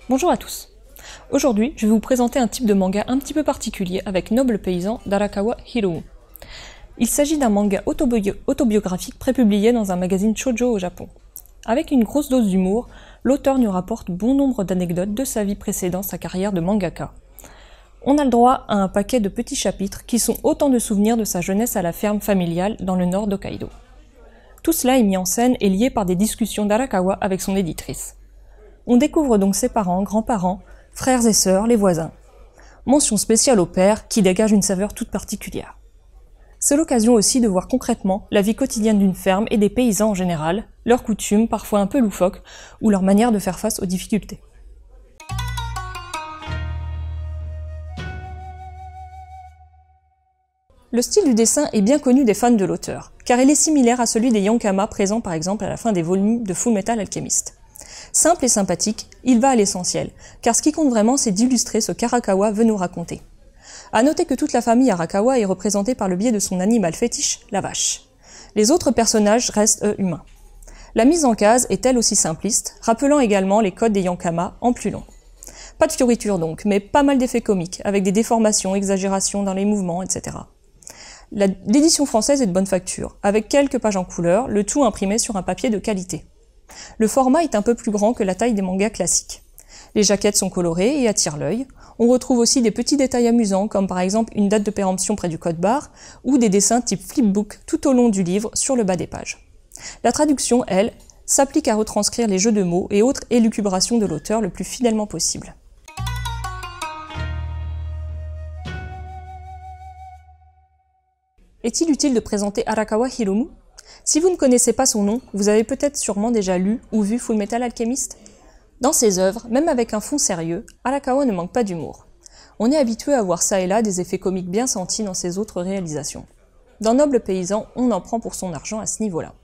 Bonjour à tous. Aujourd'hui, je vais vous présenter un type de manga un petit peu particulier avec Noble Paysan d'Arakawa Hiromu. Il s'agit d'un manga autobiographique prépublié dans un magazine shoujo au Japon. Avec une grosse dose d'humour, l'auteur nous rapporte bon nombre d'anecdotes de sa vie précédant sa carrière de mangaka. On a le droit à un paquet de petits chapitres qui sont autant de souvenirs de sa jeunesse à la ferme familiale dans le nord d'Hokkaido. Tout cela est mis en scène et lié par des discussions d'Arakawa avec son éditrice. On découvre donc ses parents, grands-parents, frères et sœurs, les voisins. Mention spéciale au père qui dégage une saveur toute particulière. C'est l'occasion aussi de voir concrètement la vie quotidienne d'une ferme et des paysans en général, leurs coutumes parfois un peu loufoques ou leur manière de faire face aux difficultés. Le style du dessin est bien connu des fans de l'auteur, car il est similaire à celui des Yankama présents par exemple à la fin des volumes de Fullmetal Alchemist. Simple et sympathique, il va à l'essentiel, car ce qui compte vraiment c'est d'illustrer ce qu'Arakawa veut nous raconter. A noter que toute la famille Arakawa est représentée par le biais de son animal fétiche, la vache. Les autres personnages restent eux humains. La mise en case est elle aussi simpliste, rappelant également les codes des Yankama en plus long. Pas de fioritures donc, mais pas mal d'effets comiques, avec des déformations, exagérations dans les mouvements, etc. L'édition française est de bonne facture, avec quelques pages en couleur, le tout imprimé sur un papier de qualité. Le format est un peu plus grand que la taille des mangas classiques. Les jaquettes sont colorées et attirent l'œil. On retrouve aussi des petits détails amusants, comme par exemple une date de péremption près du code barre, ou des dessins type flipbook tout au long du livre sur le bas des pages. La traduction, elle, s'applique à retranscrire les jeux de mots et autres élucubrations de l'auteur le plus fidèlement possible. Est-il utile de présenter Arakawa Hiromu ? Si vous ne connaissez pas son nom, vous avez peut-être sûrement déjà lu ou vu Fullmetal Alchemist. Dans ses œuvres, même avec un fond sérieux, Arakawa ne manque pas d'humour. On est habitué à voir ça et là des effets comiques bien sentis dans ses autres réalisations. Dans Noble Paysan, on en prend pour son argent à ce niveau-là.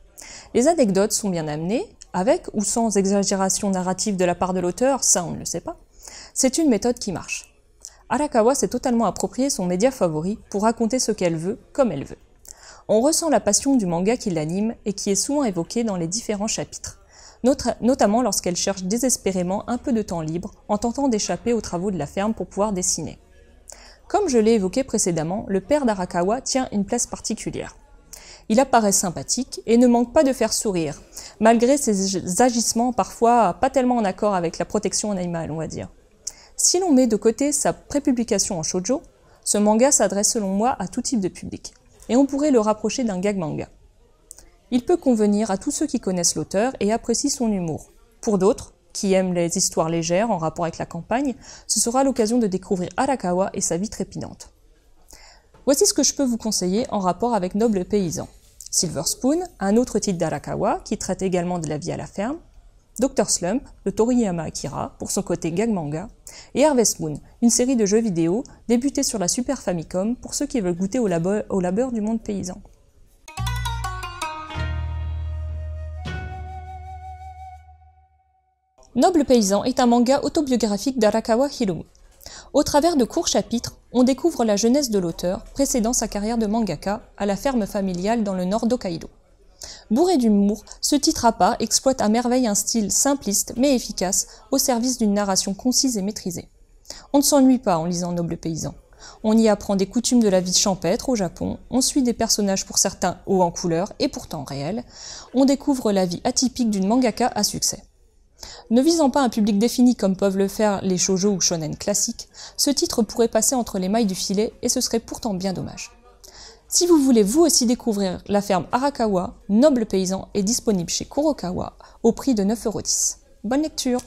Les anecdotes sont bien amenées, avec ou sans exagération narrative de la part de l'auteur, ça on ne le sait pas. C'est une méthode qui marche. Arakawa s'est totalement approprié son média favori pour raconter ce qu'elle veut, comme elle veut. On ressent la passion du manga qui l'anime et qui est souvent évoquée dans les différents chapitres, notamment lorsqu'elle cherche désespérément un peu de temps libre en tentant d'échapper aux travaux de la ferme pour pouvoir dessiner. Comme je l'ai évoqué précédemment, le père d'Arakawa tient une place particulière. Il apparaît sympathique et ne manque pas de faire sourire, malgré ses agissements parfois pas tellement en accord avec la protection animale, on va dire. Si l'on met de côté sa prépublication en shoujo, ce manga s'adresse selon moi à tout type de public. Et on pourrait le rapprocher d'un gag manga. Il peut convenir à tous ceux qui connaissent l'auteur et apprécient son humour. Pour d'autres, qui aiment les histoires légères en rapport avec la campagne, ce sera l'occasion de découvrir Arakawa et sa vie trépidante. Voici ce que je peux vous conseiller en rapport avec Noble Paysan. Silver Spoon, un autre titre d'Arakawa qui traite également de la vie à la ferme, Dr Slump, de Toriyama Akira, pour son côté gag manga, et Harvest Moon, une série de jeux vidéo débutée sur la Super Famicom pour ceux qui veulent goûter au labeur du monde paysan. Noble Paysan est un manga autobiographique d'Arakawa Hiromu. Au travers de courts chapitres, on découvre la jeunesse de l'auteur précédant sa carrière de mangaka à la ferme familiale dans le nord d'Hokkaido. Bourré d'humour, ce titre à part exploite à merveille un style simpliste mais efficace au service d'une narration concise et maîtrisée. On ne s'ennuie pas en lisant Noble Paysan. On y apprend des coutumes de la vie champêtre au Japon, on suit des personnages pour certains hauts en couleur et pourtant réels, on découvre la vie atypique d'une mangaka à succès. Ne visant pas un public défini comme peuvent le faire les shoujo ou shonen classiques, ce titre pourrait passer entre les mailles du filet et ce serait pourtant bien dommage. Si vous voulez vous aussi découvrir la ferme Arakawa, Noble Paysan est disponible chez Kurokawa au prix de 9,10 €. Bonne lecture!